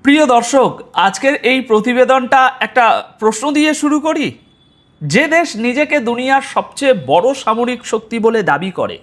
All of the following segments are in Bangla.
প্রিয় দর্শক, আজকের এই প্রতিবেদনটা একটা প্রশ্ন দিয়ে শুরু করি। যে দেশ নিজেকে দুনিয়ার সবচেয়ে বড় সামরিক শক্তি বলে দাবি করে,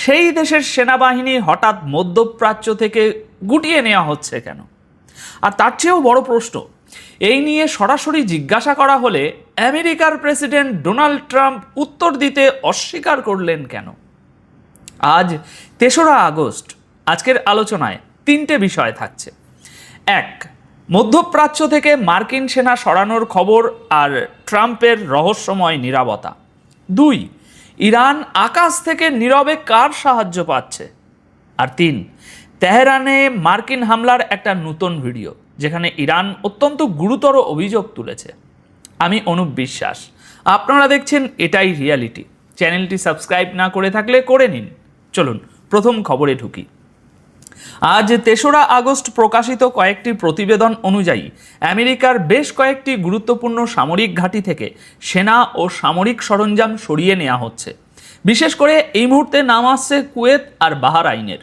সেই দেশের সেনাবাহিনী হঠাৎ মধ্যপ্রাচ্য থেকে গুটিয়ে নেওয়া হচ্ছে কেন? আর তার চেয়েও বড় প্রশ্ন, এই নিয়ে সরাসরি জিজ্ঞাসা করা হলে আমেরিকার প্রেসিডেন্ট ডোনাল্ড ট্রাম্প উত্তর দিতে অস্বীকার করলেন কেন? আজ ৩রা আগস্ট। আজকের আলোচনায় ৩টে বিষয় থাকছে। ১, মধ্যপ্রাচ্য থেকে মার্কিন সেনা সরানোর খবর আর ট্রাম্পের রহস্যময় নীরবতা। ২, ইরান আকাশ থেকে নীরবে কার সাহায্য পাচ্ছে। আর ৩, তেহরানে মার্কিন হামলার একটা নতুন ভিডিও, যেখানে ইরান অত্যন্ত গুরুতর অভিযোগ তুলেছে। আমি অনুপ বিশ্বাস, আপনারা দেখছেন এটাই রিয়ালিটি। চ্যানেলটি সাবস্ক্রাইব না করে থাকলে করে নিন। চলুন প্রথম খবরে ঢুকি। আজ ৩রা আগস্ট প্রকাশিত কয়েকটি প্রতিবেদন অনুযায়ী আমেরিকার বেশ কয়েকটি গুরুত্বপূর্ণ সামরিক ঘাঁটি থেকে সেনা ও সামরিক সরঞ্জাম সরিয়ে নেওয়া হচ্ছে। বিশেষ করে এই মুহূর্তে নাম আসছে কুয়েত আর বাহরাইনের।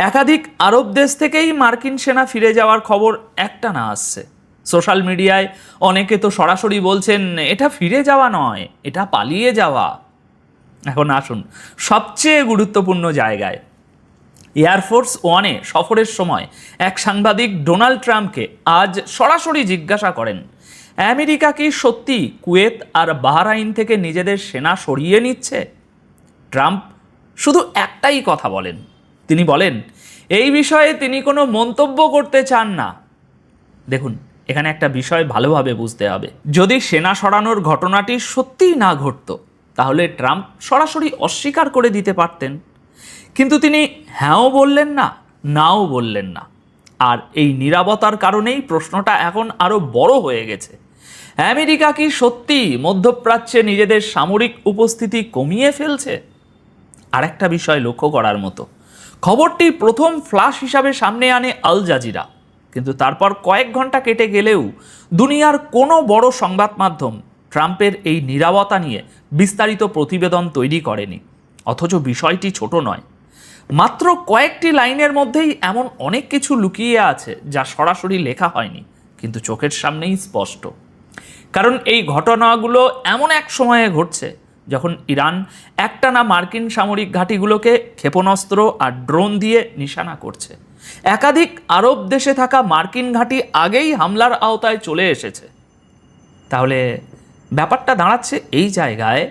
একাধিক আরব দেশ থেকেই মার্কিন সেনা ফিরে যাওয়ার খবর একটানা আসছে। সোশ্যাল মিডিয়ায় অনেকে তো সরাসরি বলছেন এটা ফিরে যাওয়া নয়, এটা পালিয়ে যাওয়া। এখন আসুন সবচেয়ে গুরুত্বপূর্ণ জায়গায়। এয়ারফোর্স ওয়ানে সফরের সময় এক সাংবাদিক ডোনাল্ড ট্রাম্পকে আজ সরাসরি জিজ্ঞাসা করেন, আমেরিকা কি সত্যি কুয়েত আর বাহরাইন থেকে নিজেদের সেনা সরিয়ে নিচ্ছে? ট্রাম্প শুধু একটাই কথা বলেন। তিনি বলেন এই বিষয়ে তিনি কোনো মন্তব্য করতে চান না। দেখুন, এখানে একটা বিষয় ভালোভাবে বুঝতে হবে। যদি সেনা সরানোর ঘটনাটি সত্যিই না ঘটতো, তাহলে ট্রাম্প সরাসরি অস্বীকার করে দিতে পারতেন। কিন্তু তিনি হ্যাঁও বললেন না, নাও বললেন না। আর এই নীরবতার কারণেই প্রশ্নটা এখন আরও বড় হয়ে গেছে। আমেরিকা কি সত্যি মধ্যপ্রাচ্যে নিজেদের সামরিক উপস্থিতি কমিয়ে ফেলছে? আরেকটা বিষয় লক্ষ্য করার মতো, খবরটি প্রথম ফ্ল্যাশ হিসাবে সামনে আনে আল জাজিরা, কিন্তু তারপর কয়েক ঘন্টা কেটে গেলেও দুনিয়ার কোনো বড় সংবাদ মাধ্যম ট্রাম্পের এই নীরবতা নিয়ে বিস্তারিত প্রতিবেদন তৈরি করেনি। অথচ বিষয়টি ছোট নয়। মাত্র কয়েকটি লাইনের মধ্যেই এমন অনেক কিছু লুকিয়ে আছে যা সরাসরি লেখা হয়নি, কিন্তু চোখের সামনেই স্পষ্ট। কারণ এই ঘটনাগুলো এমন এক সময়ে ঘটছে যখন ইরান একটানা মার্কিন সামরিক ঘাঁটিগুলোকে ক্ষেপণাস্ত্র আর ড্রোন দিয়ে নিশানা করছে। একাধিক আরব দেশে থাকা মার্কিন ঘাঁটি আগেই হামলার আওতায় চলে এসেছে। তাহলে ব্যাপারটা দাঁড়াচ্ছে এই জায়গায়,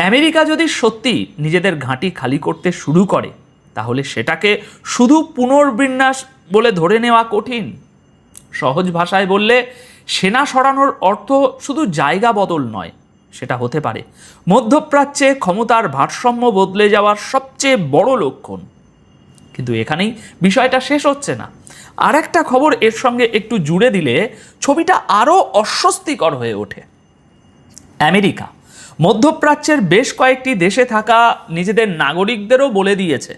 আমেরিকা যদি সত্যি নিজেদের ঘাঁটি খালি করতে শুরু করে, তাহলে সেটাকে শুধু পুনর্বিন্যাস বলে ধরে নেওয়া কঠিন। সহজ ভাষায় বললে, সেনা সরানোর অর্থ শুধু জায়গা বদল নয়, সেটা হতে পারে মধ্যপ্রাচ্যে ক্ষমতার ভারসাম্য বদলে যাওয়ার সবচেয়ে বড় লক্ষণ। কিন্তু এখানেই বিষয়টা শেষ হচ্ছে না। আর একটা খবর এর সঙ্গে একটু জুড়ে দিলে ছবিটা আরও অস্বস্তিকর হয়ে ওঠে। আমেরিকা মধ্যপ্রাচ্যের বেশ কয়েকটি দেশে থাকা নিজেদের নাগরিকদেরও বলে দিয়েছে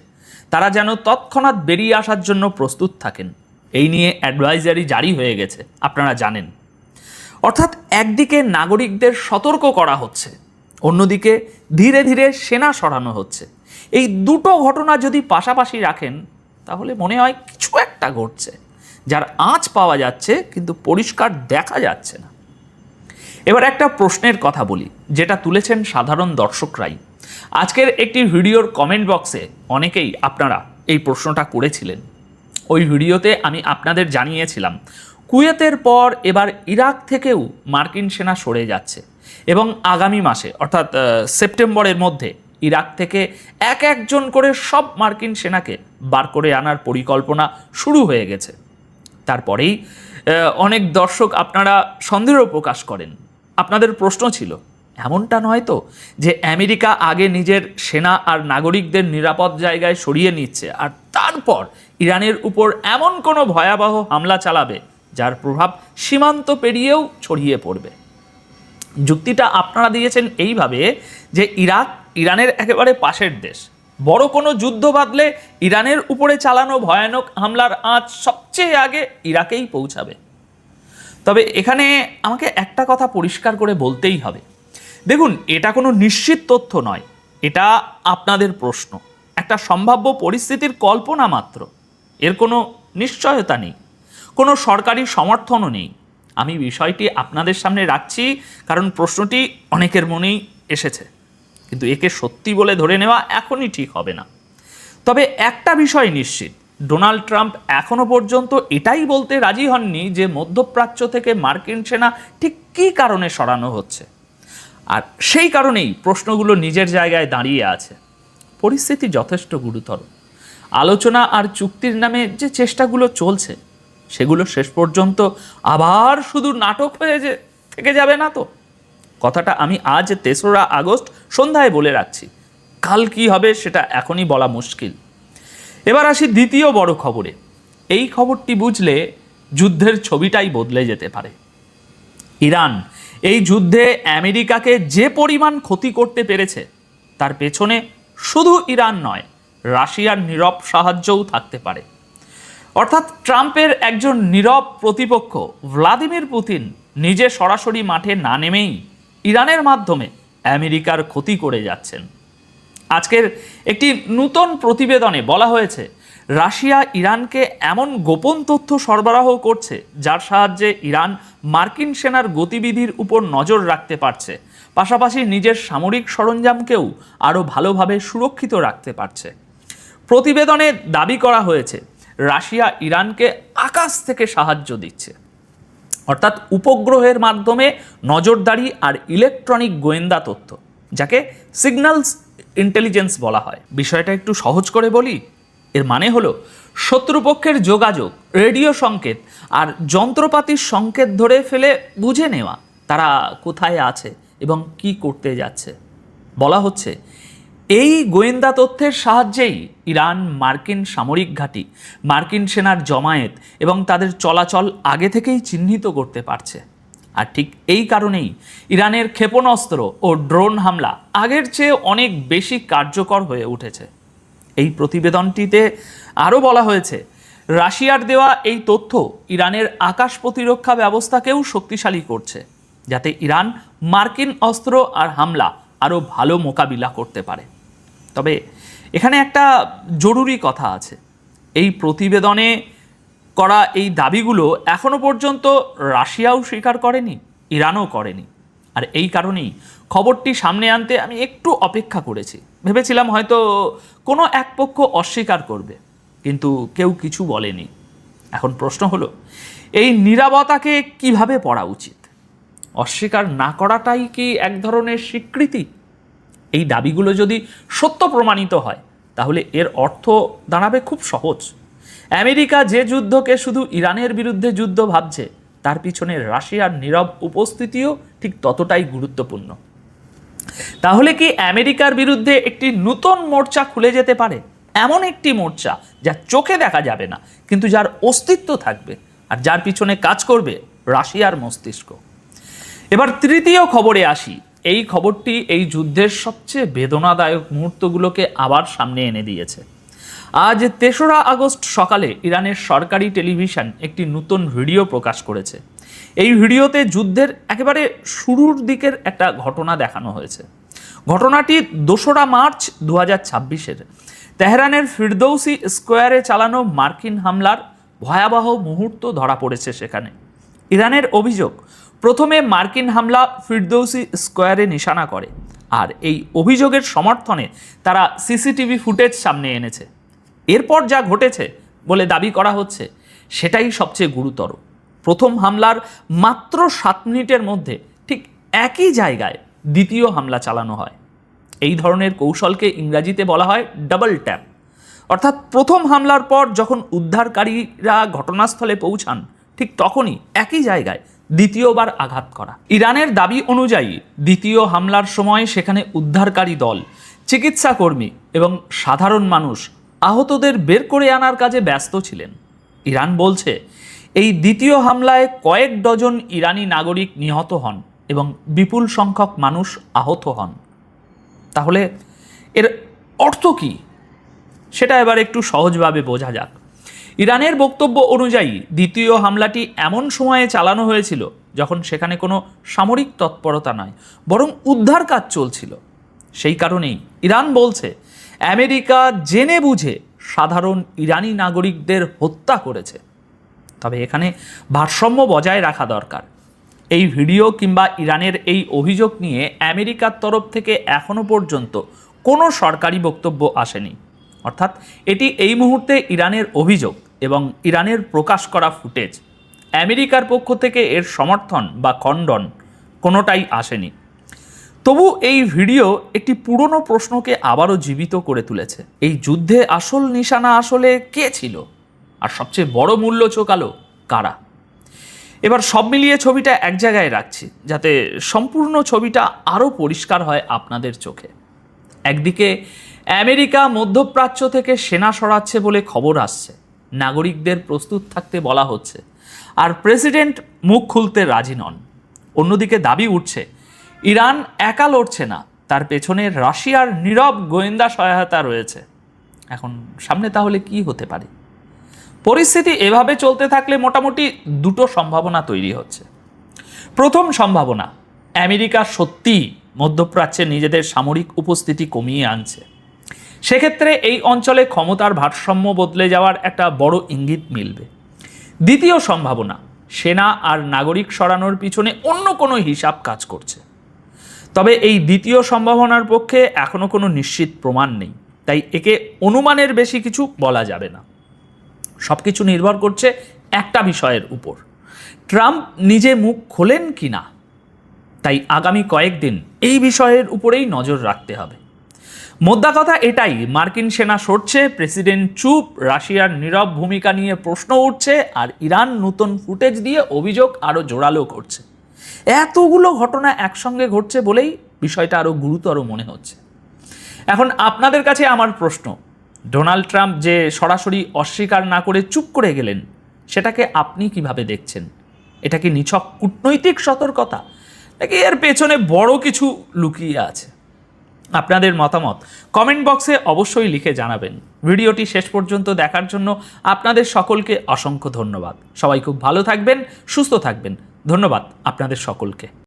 তারা যেন তৎক্ষণাৎ বেরিয়ে আসার জন্য প্রস্তুত থাকেন। এই নিয়ে অ্যাডভাইজারি জারি হয়ে গেছে, আপনারা জানেন। অর্থাৎ একদিকে নাগরিকদের সতর্ক করা হচ্ছে, অন্যদিকে ধীরে ধীরে সেনা সরানো হচ্ছে। এই দুটো ঘটনা যদি পাশাপাশি রাখেন, তাহলে মনে হয় কিছু একটা ঘটছে, যার আঁচ পাওয়া যাচ্ছে কিন্তু পরিষ্কার দেখা যাচ্ছে না। এবার একটা প্রশ্নের কথা বলি, যেটা তুলেছেন সাধারণ দর্শকরাই। আজকের একটি ভিডিওর কমেন্ট বক্সে অনেকেই আপনারা এই প্রশ্নটা করেছিলেন। ওই ভিডিওতে আমি আপনাদের জানিয়েছিলাম কুয়েতের পর এবার ইরাক থেকেও মার্কিন সেনা সরে যাচ্ছে এবং আগামী মাসে অর্থাৎ সেপ্টেম্বরের মধ্যে ইরাক থেকে একজন করে সব মার্কিন সেনাকে বার করে আনার পরিকল্পনা শুরু হয়ে গেছে। তারপরেই অনেক দর্শক আপনারা সন্দেহ প্রকাশ করেন। আপনাদের প্রশ্ন ছিল, এমনটা নয় তো যে আমেরিকা আগে নিজের সেনা আর নাগরিকদের নিরাপদ জায়গায় সরিয়ে নিচ্ছে আর তারপর ইরানের উপর এমন কোনো ভয়াবহ হামলা চালাবে যার প্রভাব সীমান্ত পেরিয়েও ছড়িয়ে পড়বে? যুক্তিটা আপনারা দিয়েছেন এইভাবে যে ইরানের একেবারে পাশের দেশ, বড় কোনো যুদ্ধ বাঁধলে ইরানের উপরে চালানো ভয়ানক হামলার আঁচ সবচেয়ে আগে ইরাকেই পৌঁছাবে। তবে এখানে আমাকে একটা কথা পরিষ্কার করে বলতেই হবে। দেখুন, এটা কোনো নিশ্চিত তথ্য নয়, এটা আপনাদের প্রশ্ন, একটা সম্ভাব্য পরিস্থিতির কল্পনা মাত্র। এর কোনো নিশ্চয়তা নেই। কোনো সরকারি সমর্থনও নেই। আমি বিষয়টি আপনাদের সামনে রাখছি কারণ প্রশ্নটি অনেকের মনেই এসেছে, কিন্তু একে সত্যি বলে ধরে নেওয়া এখনই ঠিক হবে না। তবে একটা বিষয় নিশ্চিত, ডোনাল্ড ট্রাম্প এখনো পর্যন্ত এটাই বলতে রাজি হননি যে মধ্যপ্রাচ্য থেকে মার্কিন সেনা ঠিক কী কারণে সরানো হচ্ছে। আর সেই কারণেই প্রশ্নগুলো নিজের জায়গায় দাঁড়িয়ে আছে। পরিস্থিতি যথেষ্ট গুরুতর। আলোচনা আর চুক্তির নামে যে চেষ্টাগুলো চলছে সেগুলো শেষ পর্যন্ত আবার শুধু নাটক হয়ে থেকে যাবে না তো? কথাটা আমি আজ 3রা আগস্ট সন্ধ্যায় বলে রাখছি, কাল কি হবে সেটা এখনই বলা মুশকিল। এবার আসি দ্বিতীয় বড় খবরে। এই খবরটি বুঝলে যুদ্ধের ছবিটাই বদলে যেতে পারে। ইরান এই যুদ্ধে আমেরিকাকে যে পরিমাণ ক্ষতি করতে পেরেছে তার পেছনে শুধু ইরান নয়, রাশিয়ার নীরব সাহায্যও থাকতে পারে। অর্থাৎ ট্রাম্পের একজন নীরব প্রতিপক্ষ ভ্লাদিমির পুতিন নিজে সরাসরি মাঠে না নেমেই ইরানের মাধ্যমে আমেরিকার ক্ষতি করে যাচ্ছেন। আজকের একটি নতুন প্রতিবেদনে বলা হয়েছে রাশিয়া ইরানকে এমন গোপন তথ্য সরবরাহ করছে যার সাহায্যে ইরান মার্কিন সেনার গতিবিধির উপর নজর রাখতে পারছে, পাশাপাশি নিজের সামরিক সরঞ্জামকেও আরও ভালোভাবে সুরক্ষিত রাখতে পারছে। প্রতিবেদনে দাবি করা হয়েছে রাশিয়া ইরানকে আকাশ থেকে সাহায্য দিচ্ছে, অর্থাৎ উপগ্রহের মাধ্যমে নজরদারি আর ইলেকট্রনিক গোয়েন্দা তথ্য, যাকে সিগন্যালস ইন্টেলিজেন্স বলা হয়। বিষয়টা একটু সহজ করে বলি, এর মানে হলো শত্রুপক্ষের যোগাযোগ, রেডিও সংকেত আর যন্ত্রপাতির সংকেত ধরে ফেলে বুঝে নেওয়া তারা কোথায় আছে এবং কি করতে যাচ্ছে। বলা হচ্ছে এই গোয়েন্দা তথ্যের সাহায্যেই ইরান মার্কিন সামরিক ঘাঁটি, মার্কিন সেনার জমায়েত এবং তাদের চলাচল আগে থেকেই চিহ্নিত করতে পারছে। আর ঠিক এই কারণেই ইরানের ক্ষেপণাস্ত্র ও ড্রোন হামলা আগের চেয়ে অনেক বেশি কার্যকর হয়ে উঠেছে। এই প্রতিবেদনটিতে আরও বলা হয়েছে রাশিয়ার দেওয়া এই তথ্য ইরানের আকাশ প্রতিরক্ষা ব্যবস্থাকেও শক্তিশালী করছে, যাতে ইরান মার্কিন অস্ত্র আর হামলা আরও ভালো মোকাবিলা করতে পারে। তবে এখানে একটা জরুরি কথা আছে, এই প্রতিবেদনে করা এই দাবিগুলো এখনো পর্যন্ত রাশিয়াও স্বীকার করেনি, ইরানও করেনি। আর এই কারণেই খবরটি সামনে আনতে আমি একটু অপেক্ষা করেছি। ভেবেছিলাম হয়তো কোনো এক পক্ষ অস্বীকার করবে, কিন্তু কেউ কিছু বলেনি। এখন প্রশ্ন হলো এই নীরবতাকে কিভাবে পড়া উচিত? অস্বীকার না করাটাই কি এক ধরনের স্বীকৃতি? এই দাবিগুলো যদি সত্য প্রমাণিত হয় তাহলে এর অর্থ দাঁড়াবে খুব সহজ। আমেরিকা যে যুদ্ধকে শুধু ইরানের বিরুদ্ধে যুদ্ধ ভাবছে তার পিছনে রাশিয়ার নীরব উপস্থিতিও ঠিক ততটাই গুরুত্বপূর্ণ। তাহলে কি আমেরিকার বিরুদ্ধে একটি নতুন মোর্চা খুলে যেতে পারে? এমন একটি মোর্চা যা চোখে দেখা যাবে না, কিন্তু যার অস্তিত্ব থাকবে আর যার পিছনে কাজ করবে রাশিয়ার মস্তিষ্ক। এবার তৃতীয় খবরে আসি। এই খবরটি এই যুদ্ধের সবচেয়ে বেদনাদায়ক মুহূর্তগুলোকে আবার সামনে এনে দিয়েছে। আজ 3রা আগস্ট সকালে ইরানের সরকারি টেলিভিশন একটি নতুন ভিডিও প্রকাশ করেছে। এই ভিডিওতে যুদ্ধের একেবারে শুরুর দিকের একটা ঘটনা দেখানো হয়েছে। ঘটনাটি 2রা মার্চ 2026-এর তেহরানের ফিরদৌসি স্কোয়ারে চালানো মার্কিন হামলার ভয়াবহ মুহূর্ত ধরা পড়েছে সেখানে। ইরানের অভিযোগ, প্রথমে মার্কিন হামলা ফিরদৌসি স্কোয়ারে নিশানা করে, আর এই অভিযোগের সমর্থনে তারা সিসিটিভি ফুটেজ সামনে এনেছে। এরপর যা ঘটেছে বলে দাবি করা হচ্ছে সেটাই সবচেয়ে গুরুতর। প্রথম হামলার মাত্র 7 মিনিটের মধ্যে ঠিক একই জায়গায় দ্বিতীয় হামলা চালানো হয়। এই ধরনের কৌশলকে ইংরাজিতে বলা হয় ডাবল ট্যাপ। অর্থাৎ প্রথম হামলার পর যখন উদ্ধারকারীরা ঘটনাস্থলে পৌঁছান ঠিক তখনই একই জায়গায় দ্বিতীয়বার আঘাত করা। ইরানের দাবি অনুযায়ী দ্বিতীয় হামলার সময় সেখানে উদ্ধারকারী দল, চিকিৎসা কর্মী এবং সাধারণ মানুষ আহতদের বের করে আনার কাজে ব্যস্ত ছিলেন। ইরান বলছে এই দ্বিতীয় হামলায় কয়েক ডজন ইরানি নাগরিক নিহত হন এবং বিপুল সংখ্যক মানুষ আহত হন। তাহলে এর অর্থ কী সেটা এবার একটু সহজভাবে বোঝা যাক। ইরানের বক্তব্য অনুযায়ী দ্বিতীয় হামলাটি এমন সময়ে চালানো হয়েছিল যখন সেখানে কোনো সামরিক তৎপরতা নয়, বরং উদ্ধার কাজ চলছিল। সেই কারণেই ইরান বলছে আমেরিকা জেনে বুঝে সাধারণ ইরানি নাগরিকদের হত্যা করেছে। তবে এখানে ভারসাম্য বজায় রাখা দরকার। এই ভিডিও কিংবা ইরানের এই অভিযোগ নিয়ে আমেরিকার তরফ থেকে এখনও পর্যন্ত কোনো সরকারি বক্তব্য আসেনি। অর্থাৎ এটি এই মুহূর্তে ইরানের অভিযোগ এবং ইরানের প্রকাশ করা ফুটেজ। আমেরিকার পক্ষ থেকে এর সমর্থন বা খণ্ডন কোনোটাই আসেনি। তবু এই ভিডিও একটি পুরনো প্রশ্নকে আবারও জীবিত করে তুলেছে। এই যুদ্ধে আসল নিশানা আসলে কে ছিল, আর সবচেয়ে বড় মূল্য চোকালো কারা? এবার সব মিলিয়ে ছবিটা এক জায়গায় রাখছি যাতে সম্পূর্ণ ছবিটা আরও পরিষ্কার হয় আপনাদের চোখে। একদিকে আমেরিকা মধ্যপ্রাচ্য থেকে সেনা সরাচ্ছে বলে খবর আসছে, নাগরিকদের প্রস্তুত থাকতে বলা হচ্ছে, আর প্রেসিডেন্ট মুখ খুলতে রাজি নন। অন্যদিকে দাবি উঠছে ইরান একা লড়ছে না, তার পেছনে রাশিয়ার নীরব গোয়েন্দা সহায়তা রয়েছে। এখন সামনে তাহলে কি হতে পারে? পরিস্থিতি এভাবে চলতে থাকলে মোটামুটি দুটো সম্ভাবনা তৈরি হচ্ছে। প্রথম সম্ভাবনা, আমেরিকা সত্যিই মধ্যপ্রাচ্যে নিজেদের সামরিক উপস্থিতি কমিয়ে আনছে। সেক্ষেত্রে এই অঞ্চলে ক্ষমতার ভারসাম্য বদলে যাওয়ার একটা বড় ইঙ্গিত মিলবে। দ্বিতীয় সম্ভাবনা, সেনা আর নাগরিক সরানোর পিছনে অন্য কোনো হিসাব কাজ করছে। তবে এই দ্বিতীয় সম্ভাবনার পক্ষে এখনও কোনো নিশ্চিত প্রমাণ নেই, তাই একে অনুমানের বেশি কিছু বলা যাবে না। সব কিছু নির্ভর করছে একটা বিষয়ের উপর, ট্রাম্প নিজে মুখ খোলেন কি না। তাই আগামী কয়েকদিন এই বিষয়ের উপরেই নজর রাখতে হবে। মোদ্দা কথা এটাই, মার্কিন সেনা সরছে, প্রেসিডেন্ট চুপ, রাশিয়ার নীরব ভূমিকা নিয়ে প্রশ্ন উঠছে, আর ইরান নতুন ফুটেজ দিয়ে অভিযোগ আরও জোরালো করছে। এতগুলো ঘটনা একসঙ্গে ঘটছে বলেই বিষয়টা আরও গুরুতর মনে হচ্ছে। এখন আপনাদের কাছে আমার প্রশ্ন, ডোনাল্ড ট্রাম্প যে সরাসরি অস্বীকার না করে চুপ করে গেলেন, সেটাকে আপনি কিভাবে দেখছেন? এটা কি নিছক কূটনৈতিক সতর্কতা, নাকি এর পেছনে বড় কিছু লুকিয়ে আছে? আপনাদের মতামত কমেন্ট বক্সে অবশ্যই লিখে জানাবেন। ভিডিওটি শেষ পর্যন্ত দেখার জন্য আপনাদের সকলকে অসংখ্য ধন্যবাদ। সবাই খুব ভালো থাকবেন, সুস্থ থাকবেন। ধন্যবাদ আপনাদের সকলকে।